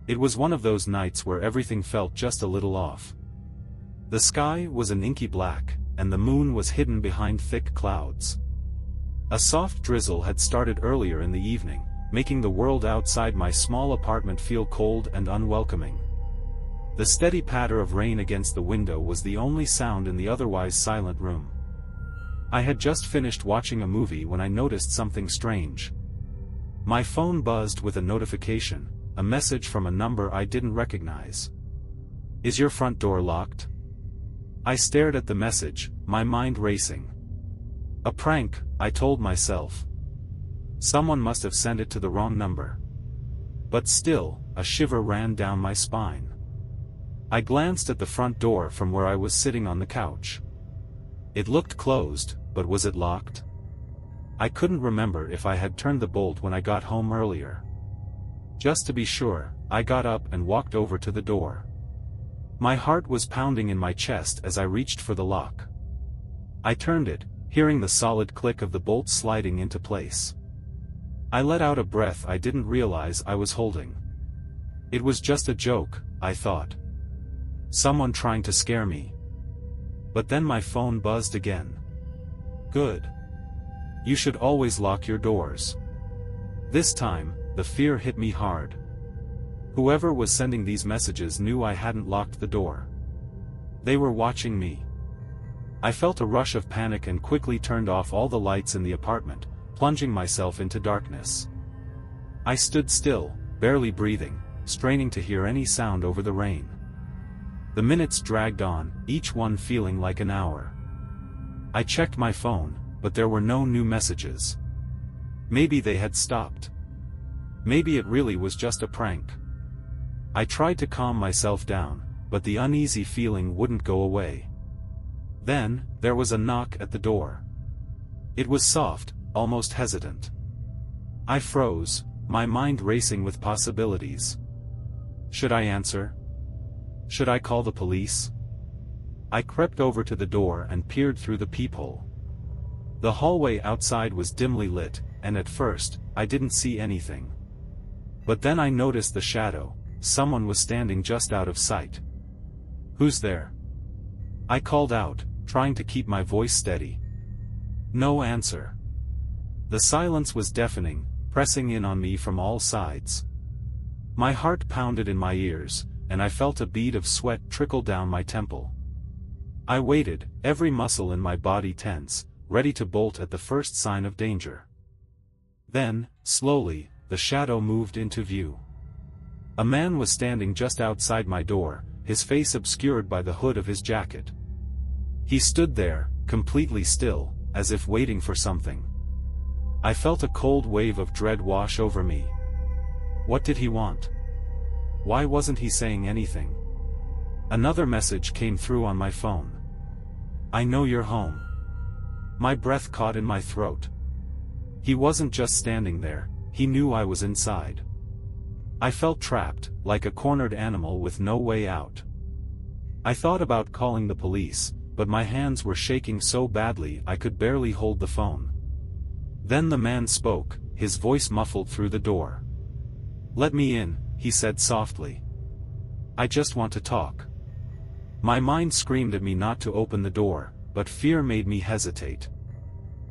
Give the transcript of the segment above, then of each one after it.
It was one of those nights where everything felt just a little off. The sky was an inky black, and the moon was hidden behind thick clouds. A soft drizzle had started earlier in the evening, making the world outside my small apartment feel cold and unwelcoming. The steady patter of rain against the window was the only sound in the otherwise silent room. I had just finished watching a movie when I noticed something strange. My phone buzzed with a notification, a message from a number I didn't recognize. "Is your front door locked?" I stared at the message, my mind racing. A prank, I told myself. Someone must have sent it to the wrong number. But still, a shiver ran down my spine. I glanced at the front door from where I was sitting on the couch. It looked closed, but was it locked? I couldn't remember if I had turned the bolt when I got home earlier. Just to be sure, I got up and walked over to the door. My heart was pounding in my chest as I reached for the lock. I turned it, hearing the solid click of the bolt sliding into place. I let out a breath I didn't realize I was holding. It was just a joke, I thought. Someone trying to scare me. But then my phone buzzed again. "Good. You should always lock your doors." This time, the fear hit me hard. Whoever was sending these messages knew I hadn't locked the door. They were watching me. I felt a rush of panic and quickly turned off all the lights in the apartment, plunging myself into darkness. I stood still, barely breathing, straining to hear any sound over the rain. The minutes dragged on, each one feeling like an hour. I checked my phone, but there were no new messages. Maybe they had stopped. Maybe it really was just a prank. I tried to calm myself down, but the uneasy feeling wouldn't go away. Then, there was a knock at the door. It was soft, almost hesitant. I froze, my mind racing with possibilities. Should I answer? Should I call the police? I crept over to the door and peered through the peephole. The hallway outside was dimly lit, and at first, I didn't see anything. But then I noticed the shadow. Someone was standing just out of sight. "Who's there?" I called out, trying to keep my voice steady. No answer. The silence was deafening, pressing in on me from all sides. My heart pounded in my ears, and I felt a bead of sweat trickle down my temple. I waited, every muscle in my body tense, ready to bolt at the first sign of danger. Then, slowly, the shadow moved into view. A man was standing just outside my door, his face obscured by the hood of his jacket. He stood there, completely still, as if waiting for something. I felt a cold wave of dread wash over me. What did he want? Why wasn't he saying anything? Another message came through on my phone. "I know you're home." My breath caught in my throat. He wasn't just standing there, he knew I was inside. I felt trapped, like a cornered animal with no way out. I thought about calling the police, but my hands were shaking so badly I could barely hold the phone. Then the man spoke, his voice muffled through the door. "Let me in," he said softly. "I just want to talk." My mind screamed at me not to open the door, but fear made me hesitate.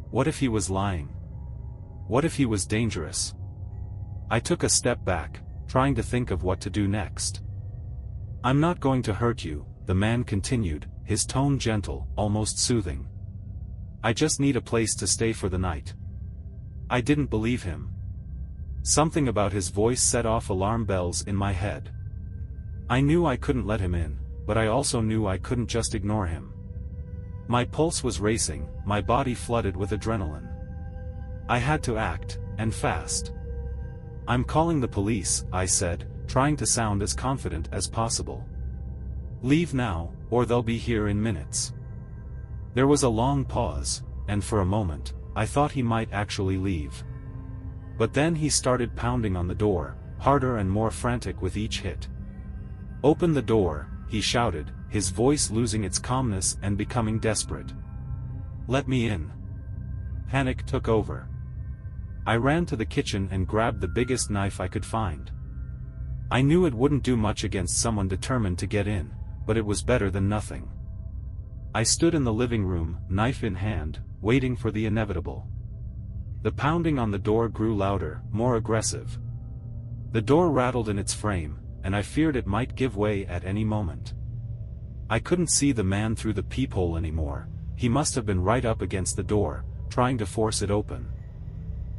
What if he was lying? What if he was dangerous? I took a step back, trying to think of what to do next. "I'm not going to hurt you," the man continued, his tone gentle, almost soothing. "I just need a place to stay for the night." I didn't believe him. Something about his voice set off alarm bells in my head. I knew I couldn't let him in, but I also knew I couldn't just ignore him. My pulse was racing, my body flooded with adrenaline. I had to act, and fast. "I'm calling the police," I said, trying to sound as confident as possible. "Leave now, or they'll be here in minutes." There was a long pause, and for a moment, I thought he might actually leave. But then he started pounding on the door, harder and more frantic with each hit. "Open the door," he shouted, his voice losing its calmness and becoming desperate. "Let me in." Panic took over. I ran to the kitchen and grabbed the biggest knife I could find. I knew it wouldn't do much against someone determined to get in, but it was better than nothing. I stood in the living room, knife in hand, waiting for the inevitable. The pounding on the door grew louder, more aggressive. The door rattled in its frame, and I feared it might give way at any moment. I couldn't see the man through the peephole anymore. He must have been right up against the door, trying to force it open.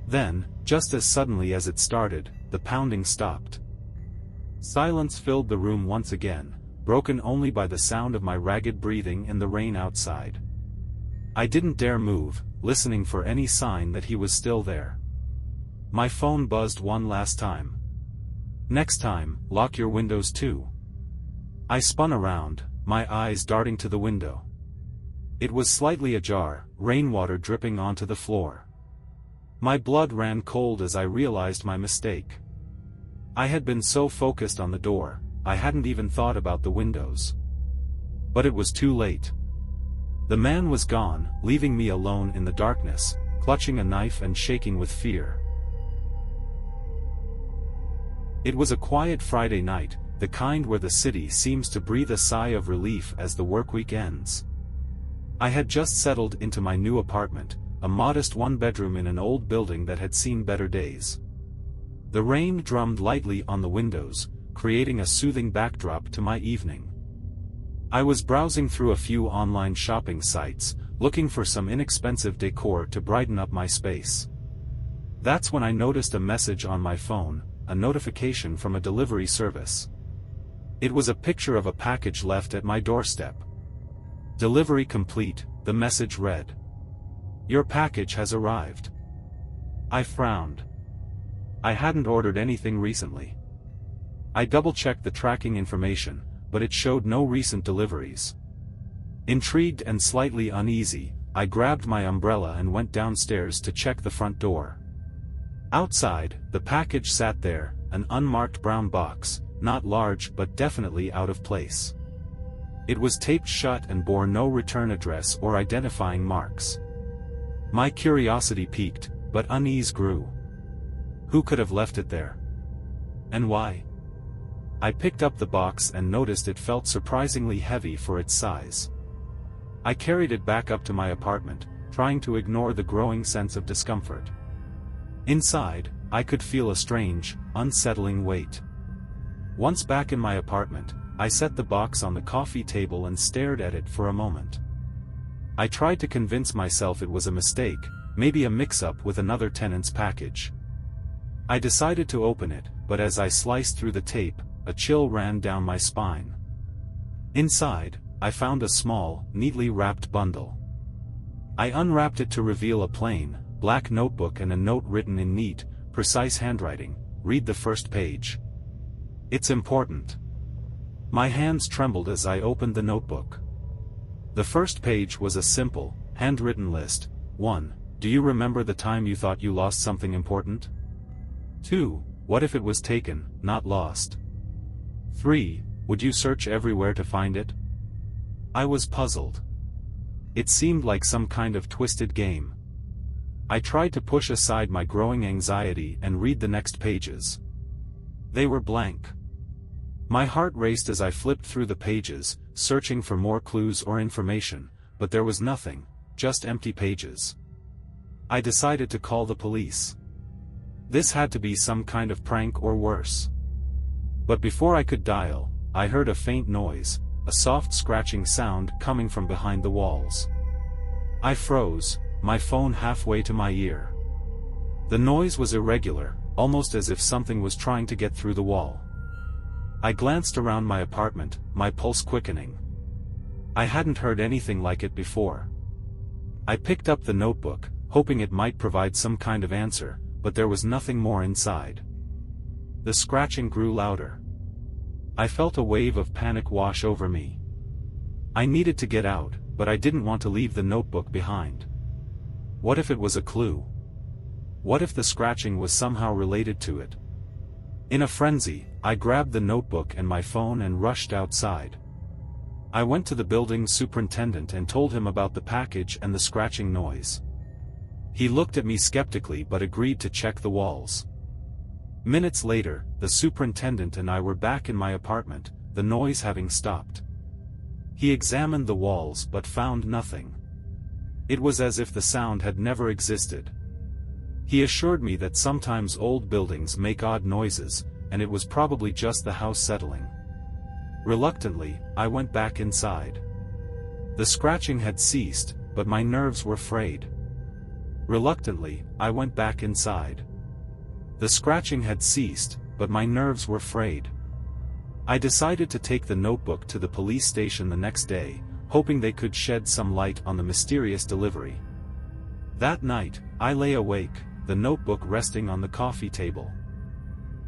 Then, just as suddenly as it started, the pounding stopped. Silence filled the room once again, broken only by the sound of my ragged breathing and the rain outside. I didn't dare move, listening for any sign that he was still there. My phone buzzed one last time. "Next time, lock your windows too." I spun around, my eyes darting to the window. It was slightly ajar, rainwater dripping onto the floor. My blood ran cold as I realized my mistake. I had been so focused on the door, I hadn't even thought about the windows. But it was too late. The man was gone, leaving me alone in the darkness, clutching a knife and shaking with fear. It was a quiet Friday night, the kind where the city seems to breathe a sigh of relief as the workweek ends. I had just settled into my new apartment, a modest one-bedroom in an old building that had seen better days. The rain drummed lightly on the windows, creating a soothing backdrop to my evening. I was browsing through a few online shopping sites, looking for some inexpensive decor to brighten up my space. That's when I noticed a message on my phone, a notification from a delivery service. It was a picture of a package left at my doorstep. "Delivery complete," the message read. "Your package has arrived." I frowned. I hadn't ordered anything recently. I double-checked the tracking information, but it showed no recent deliveries. Intrigued and slightly uneasy, I grabbed my umbrella and went downstairs to check the front door. Outside, the package sat there, an unmarked brown box, not large but definitely out of place. It was taped shut and bore no return address or identifying marks. My curiosity piqued, but unease grew. Who could have left it there? And why? I picked up the box and noticed it felt surprisingly heavy for its size. I carried it back up to my apartment, trying to ignore the growing sense of discomfort. Inside, I could feel a strange, unsettling weight. Once back in my apartment, I set the box on the coffee table and stared at it for a moment. I tried to convince myself it was a mistake, maybe a mix-up with another tenant's package. I decided to open it, but as I sliced through the tape, a chill ran down my spine. Inside, I found a small, neatly wrapped bundle. I unwrapped it to reveal a plain, black notebook and a note written in neat, precise handwriting. "Read the first page. It's important." My hands trembled as I opened the notebook. The first page was a simple, handwritten list. 1. Do you remember the time you thought you lost something important? 2. What if it was taken, not lost? 3. Would you search everywhere to find it? I was puzzled. It seemed like some kind of twisted game. I tried to push aside my growing anxiety and read the next pages. They were blank. My heart raced as I flipped through the pages, searching for more clues or information, but there was nothing, just empty pages. I decided to call the police. This had to be some kind of prank or worse. But before I could dial, I heard a faint noise, a soft scratching sound coming from behind the walls. I froze, my phone halfway to my ear. The noise was irregular, almost as if something was trying to get through the wall. I glanced around my apartment, my pulse quickening. I hadn't heard anything like it before. I picked up the notebook, hoping it might provide some kind of answer, but there was nothing more inside. The scratching grew louder. I felt a wave of panic wash over me. I needed to get out, but I didn't want to leave the notebook behind. What if it was a clue? What if the scratching was somehow related to it? In a frenzy, I grabbed the notebook and my phone and rushed outside. I went to the building superintendent and told him about the package and the scratching noise. He looked at me skeptically but agreed to check the walls. Minutes later, the superintendent and I were back in my apartment, the noise having stopped. He examined the walls but found nothing. It was as if the sound had never existed. He assured me that sometimes old buildings make odd noises, and it was probably just the house settling. Reluctantly, I went back inside. The scratching had ceased, but my nerves were frayed. Reluctantly, I went back inside. The scratching had ceased, but my nerves were frayed. I decided to take the notebook to the police station the next day, hoping they could shed some light on the mysterious delivery. That night, I lay awake, the notebook resting on the coffee table.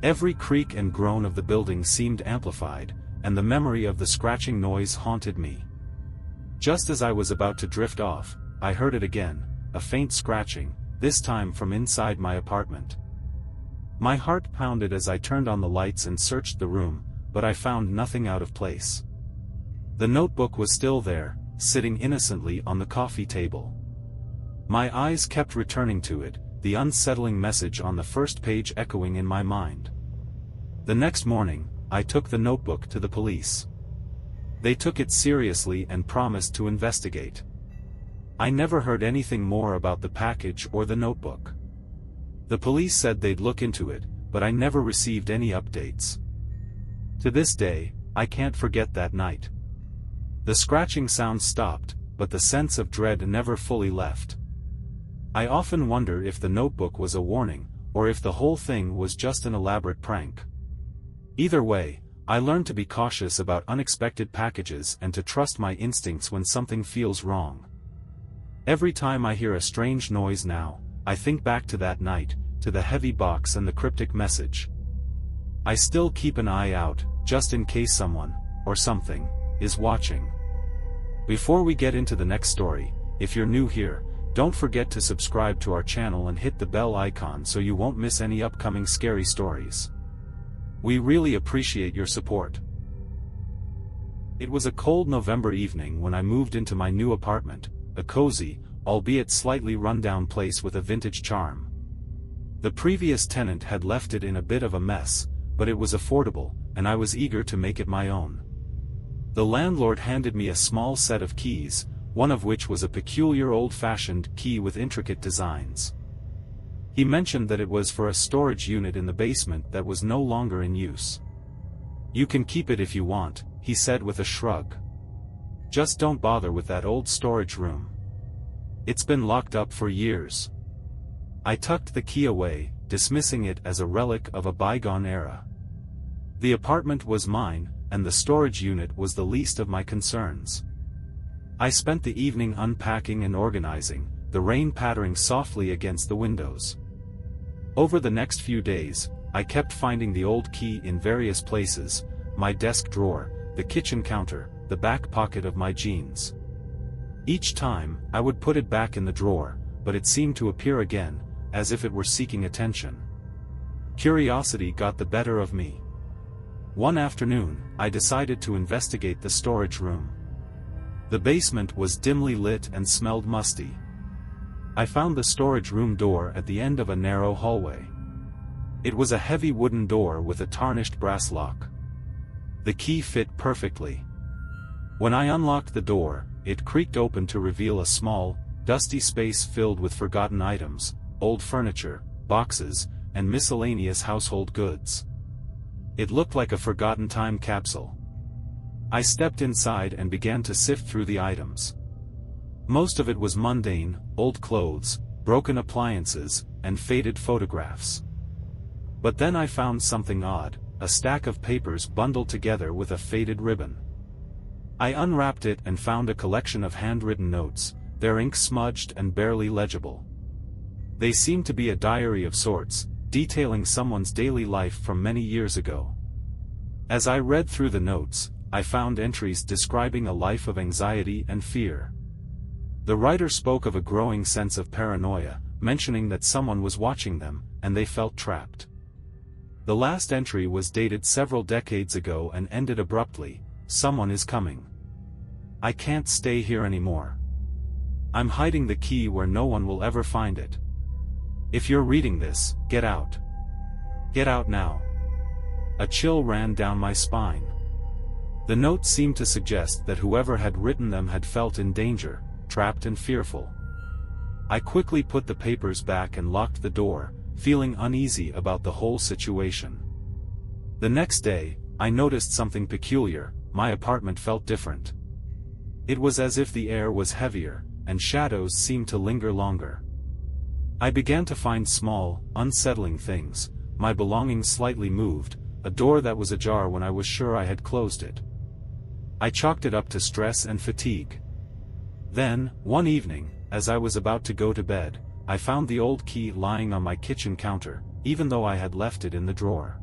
Every creak and groan of the building seemed amplified, and the memory of the scratching noise haunted me. Just as I was about to drift off, I heard it again, a faint scratching, this time from inside my apartment. My heart pounded as I turned on the lights and searched the room, but I found nothing out of place. The notebook was still there, sitting innocently on the coffee table. My eyes kept returning to it, the unsettling message on the first page echoing in my mind. The next morning, I took the notebook to the police. They took it seriously and promised to investigate. I never heard anything more about the package or the notebook. The police said they'd look into it, but I never received any updates. To this day, I can't forget that night. The scratching sound stopped, but the sense of dread never fully left. I often wonder if the notebook was a warning, or if the whole thing was just an elaborate prank. Either way, I learned to be cautious about unexpected packages and to trust my instincts when something feels wrong. Every time I hear a strange noise now, I think back to that night, to the heavy box and the cryptic message. I still keep an eye out, just in case someone, or something, is watching. Before we get into the next story, if you're new here, don't forget to subscribe to our channel and hit the bell icon so you won't miss any upcoming scary stories. We really appreciate your support. It was a cold November evening when I moved into my new apartment, a cozy, albeit slightly run-down place with a vintage charm. The previous tenant had left it in a bit of a mess, but it was affordable, and I was eager to make it my own. The landlord handed me a small set of keys, one of which was a peculiar old-fashioned key with intricate designs. He mentioned that it was for a storage unit in the basement that was no longer in use. "You can keep it if you want," he said with a shrug. "Just don't bother with that old storage room. It's been locked up for years." I tucked the key away, dismissing it as a relic of a bygone era. The apartment was mine, and the storage unit was the least of my concerns. I spent the evening unpacking and organizing, the rain pattering softly against the windows. Over the next few days, I kept finding the old key in various places: my desk drawer, the kitchen counter, the back pocket of my jeans. Each time, I would put it back in the drawer, but it seemed to appear again, as if it were seeking attention. Curiosity got the better of me. One afternoon, I decided to investigate the storage room. The basement was dimly lit and smelled musty. I found the storage room door at the end of a narrow hallway. It was a heavy wooden door with a tarnished brass lock. The key fit perfectly. When I unlocked the door, it creaked open to reveal a small, dusty space filled with forgotten items, old furniture, boxes, and miscellaneous household goods. It looked like a forgotten time capsule. I stepped inside and began to sift through the items. Most of it was mundane: old clothes, broken appliances, and faded photographs. But then I found something odd: a stack of papers bundled together with a faded ribbon. I unwrapped it and found a collection of handwritten notes, their ink smudged and barely legible. They seemed to be a diary of sorts, detailing someone's daily life from many years ago. As I read through the notes, I found entries describing a life of anxiety and fear. The writer spoke of a growing sense of paranoia, mentioning that someone was watching them, and they felt trapped. The last entry was dated several decades ago and ended abruptly: "Someone is coming. I can't stay here anymore. I'm hiding the key where no one will ever find it. If you're reading this, get out. Get out now. A chill ran down my spine. The notes seemed to suggest that whoever had written them had felt in danger, trapped and fearful. I quickly put the papers back and locked the door, feeling uneasy about the whole situation. The next day, I noticed something peculiar. My apartment felt different. It was as if the air was heavier, and shadows seemed to linger longer. I began to find small, unsettling things. My belongings slightly moved, a door that was ajar when I was sure I had closed it. I chalked it up to stress and fatigue. Then, one evening, as I was about to go to bed, I found the old key lying on my kitchen counter, even though I had left it in the drawer.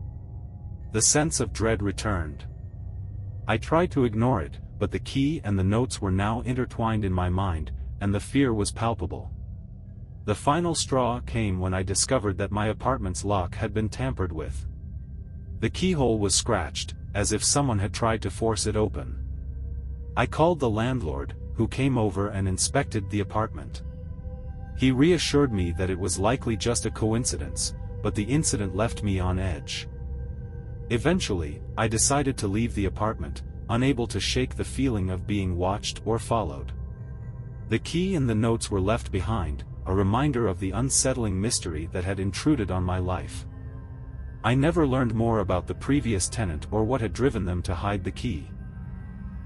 The sense of dread returned. I tried to ignore it, but the key and the notes were now intertwined in my mind, and the fear was palpable. The final straw came when I discovered that my apartment's lock had been tampered with. The keyhole was scratched, as if someone had tried to force it open. I called the landlord, who came over and inspected the apartment. He reassured me that it was likely just a coincidence, but the incident left me on edge. Eventually, I decided to leave the apartment, unable to shake the feeling of being watched or followed. The key and the notes were left behind, a reminder of the unsettling mystery that had intruded on my life. I never learned more about the previous tenant or what had driven them to hide the key.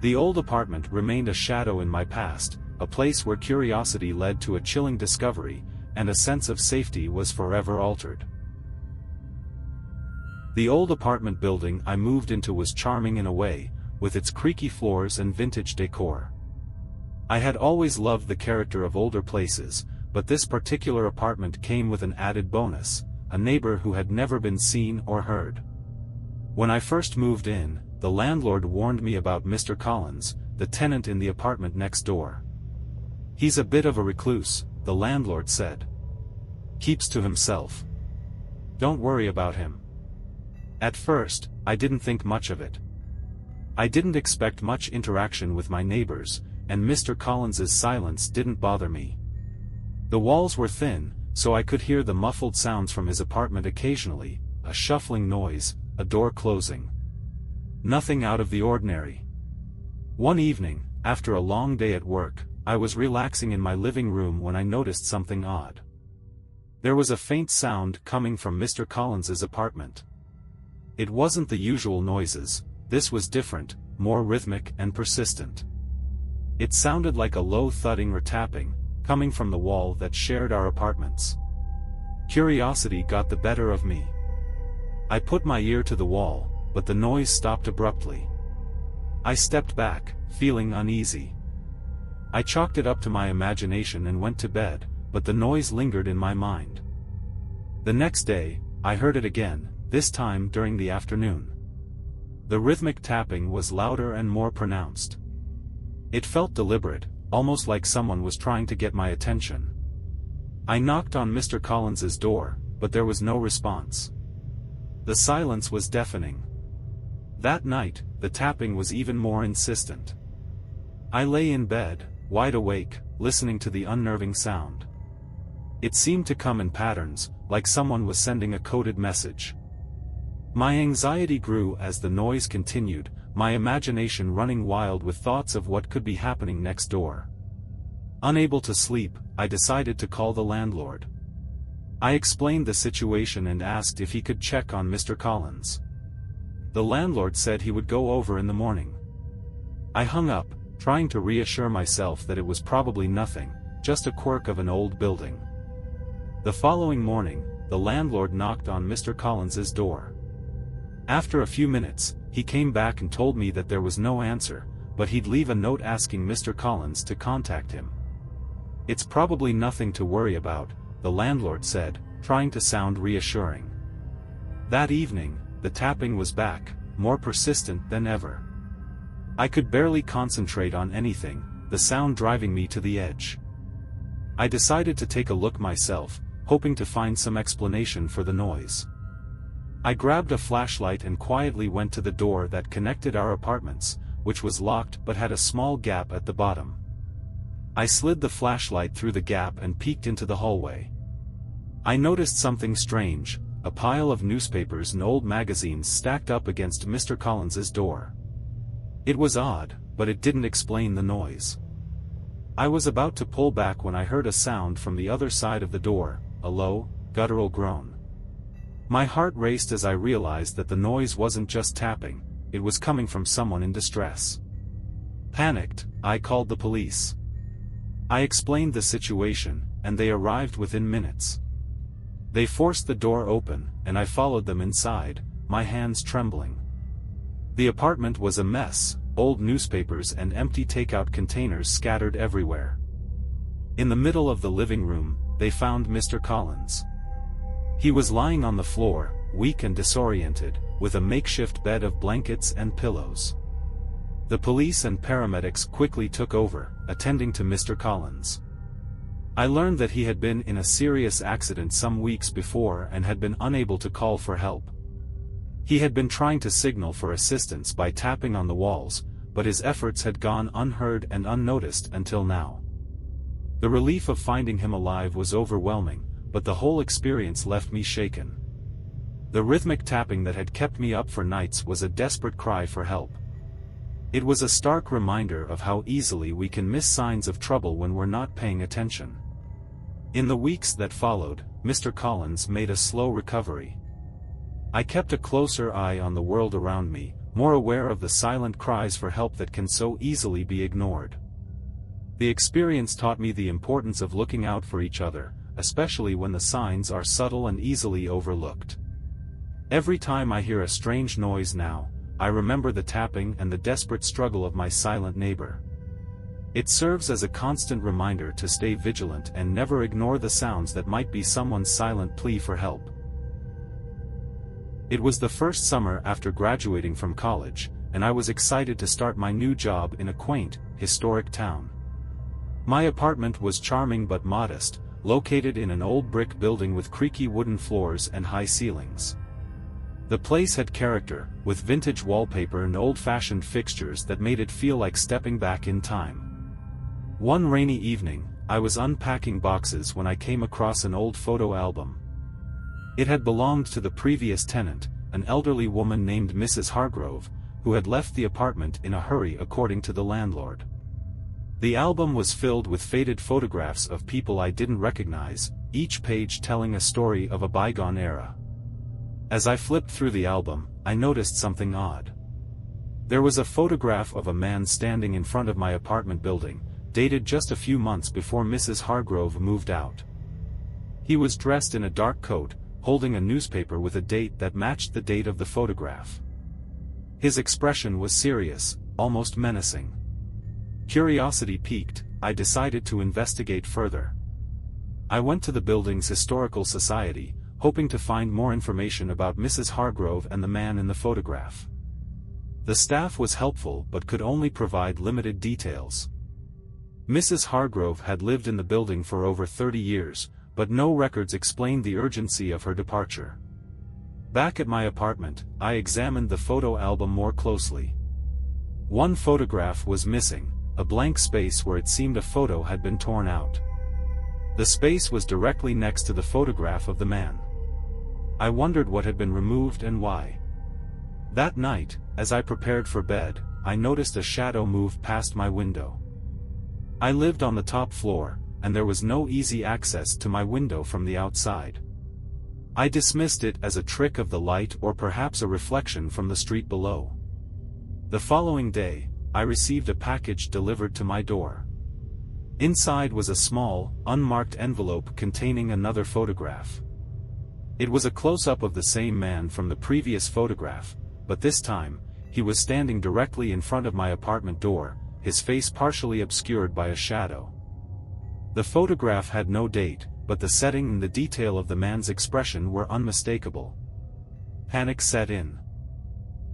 The old apartment remained a shadow in my past, a place where curiosity led to a chilling discovery, and a sense of safety was forever altered. The old apartment building I moved into was charming in a way, with its creaky floors and vintage decor. I had always loved the character of older places, but this particular apartment came with an added bonus, a neighbor who had never been seen or heard. When I first moved in, the landlord warned me about Mr. Collins, the tenant in the apartment next door. "He's a bit of a recluse," the landlord said. "Keeps to himself. Don't worry about him." At first, I didn't think much of it. I didn't expect much interaction with my neighbors, and Mr. Collins's silence didn't bother me. The walls were thin, so I could hear the muffled sounds from his apartment occasionally, a shuffling noise, a door closing. Nothing out of the ordinary. One evening, after a long day at work, I was relaxing in my living room when I noticed something odd. There was a faint sound coming from Mr. Collins's apartment. It wasn't the usual noises. This was different, more rhythmic and persistent. It sounded like a low thudding or tapping, coming from the wall that shared our apartments. Curiosity got the better of me. I put my ear to the wall, but the noise stopped abruptly. I stepped back, feeling uneasy. I chalked it up to my imagination and went to bed, but the noise lingered in my mind. The next day, I heard it again, this time during the afternoon. The rhythmic tapping was louder and more pronounced. It felt deliberate, almost like someone was trying to get my attention. I knocked on Mr. Collins's door, but there was no response. The silence was deafening. That night, the tapping was even more insistent. I lay in bed, wide awake, listening to the unnerving sound. It seemed to come in patterns, like someone was sending a coded message. My anxiety grew as the noise continued, my imagination running wild with thoughts of what could be happening next door. Unable to sleep, I decided to call the landlord. I explained the situation and asked if he could check on Mr. Collins. The landlord said he would go over in the morning. I hung up, trying to reassure myself that it was probably nothing, just a quirk of an old building. The following morning, the landlord knocked on Mr. Collins's door. After a few minutes, he came back and told me that there was no answer, but he'd leave a note asking Mr. Collins to contact him. "It's probably nothing to worry about," the landlord said, trying to sound reassuring. That evening, the tapping was back, more persistent than ever. I could barely concentrate on anything, the sound driving me to the edge. I decided to take a look myself, hoping to find some explanation for the noise. I grabbed a flashlight and quietly went to the door that connected our apartments, which was locked but had a small gap at the bottom. I slid the flashlight through the gap and peeked into the hallway. I noticed something strange, a pile of newspapers and old magazines stacked up against Mr. Collins's door. It was odd, but it didn't explain the noise. I was about to pull back when I heard a sound from the other side of the door, a low, guttural groan. My heart raced as I realized that the noise wasn't just tapping, it was coming from someone in distress. Panicked, I called the police. I explained the situation, and they arrived within minutes. They forced the door open, and I followed them inside, my hands trembling. The apartment was a mess, old newspapers and empty takeout containers scattered everywhere. In the middle of the living room, they found Mr. Collins. He was lying on the floor, weak and disoriented, with a makeshift bed of blankets and pillows. The police and paramedics quickly took over, attending to Mr. Collins. I learned that he had been in a serious accident some weeks before and had been unable to call for help. He had been trying to signal for assistance by tapping on the walls, but his efforts had gone unheard and unnoticed until now. The relief of finding him alive was overwhelming, but the whole experience left me shaken. The rhythmic tapping that had kept me up for nights was a desperate cry for help. It was a stark reminder of how easily we can miss signs of trouble when we're not paying attention. In the weeks that followed, Mr. Collins made a slow recovery. I kept a closer eye on the world around me, more aware of the silent cries for help that can so easily be ignored. The experience taught me the importance of looking out for each other, especially when the signs are subtle and easily overlooked. Every time I hear a strange noise now, I remember the tapping and the desperate struggle of my silent neighbor. It serves as a constant reminder to stay vigilant and never ignore the sounds that might be someone's silent plea for help. It was the first summer after graduating from college, and I was excited to start my new job in a quaint, historic town. My apartment was charming but modest, located in an old brick building with creaky wooden floors and high ceilings. The place had character, with vintage wallpaper and old-fashioned fixtures that made it feel like stepping back in time. One rainy evening, I was unpacking boxes when I came across an old photo album. It had belonged to the previous tenant, an elderly woman named Mrs. Hargrove, who had left the apartment in a hurry according to the landlord. The album was filled with faded photographs of people I didn't recognize, each page telling a story of a bygone era. As I flipped through the album, I noticed something odd. There was a photograph of a man standing in front of my apartment building, dated just a few months before Mrs. Hargrove moved out. He was dressed in a dark coat, holding a newspaper with a date that matched the date of the photograph. His expression was serious, almost menacing. Curiosity piqued, I decided to investigate further. I went to the building's historical society, hoping to find more information about Mrs. Hargrove and the man in the photograph. The staff was helpful but could only provide limited details. Mrs. Hargrove had lived in the building for over 30 years, but no records explained the urgency of her departure. Back at my apartment, I examined the photo album more closely. One photograph was missing, a blank space where it seemed a photo had been torn out. The space was directly next to the photograph of the man. I wondered what had been removed and why. That night, as I prepared for bed, I noticed a shadow move past my window. I lived on the top floor, and there was no easy access to my window from the outside. I dismissed it as a trick of the light or perhaps a reflection from the street below. The following day, I received a package delivered to my door. Inside was a small, unmarked envelope containing another photograph. It was a close-up of the same man from the previous photograph, but this time, he was standing directly in front of my apartment door, his face partially obscured by a shadow. The photograph had no date, but the setting and the detail of the man's expression were unmistakable. Panic set in.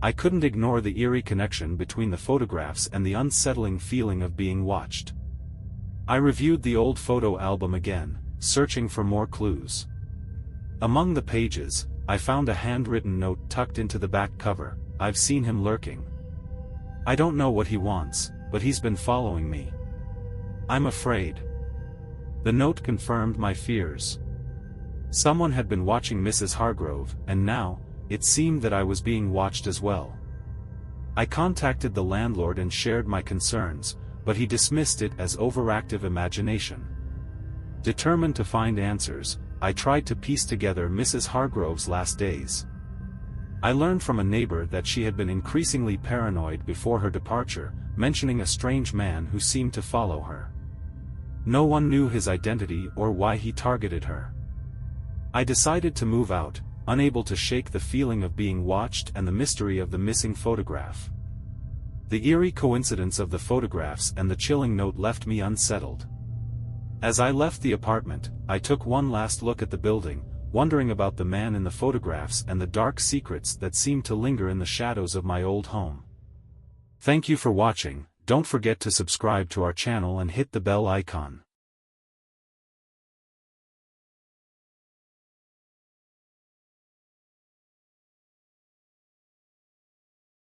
I couldn't ignore the eerie connection between the photographs and the unsettling feeling of being watched. I reviewed the old photo album again, searching for more clues. Among the pages, I found a handwritten note tucked into the back cover. "I've seen him lurking. I don't know what he wants, but he's been following me. I'm afraid." The note confirmed my fears. Someone had been watching Mrs. Hargrove, and now, it seemed that I was being watched as well. I contacted the landlord and shared my concerns, but he dismissed it as overactive imagination. Determined to find answers, I tried to piece together Mrs. Hargrove's last days. I learned from a neighbor that she had been increasingly paranoid before her departure, mentioning a strange man who seemed to follow her. No one knew his identity or why he targeted her. I decided to move out, unable to shake the feeling of being watched and the mystery of the missing photograph. The eerie coincidence of the photographs and the chilling note left me unsettled. As I left the apartment, I took one last look at the building, wondering about the man in the photographs and the dark secrets that seemed to linger in the shadows of my old home. Thank you for watching. Don't forget to subscribe to our channel and hit the bell icon.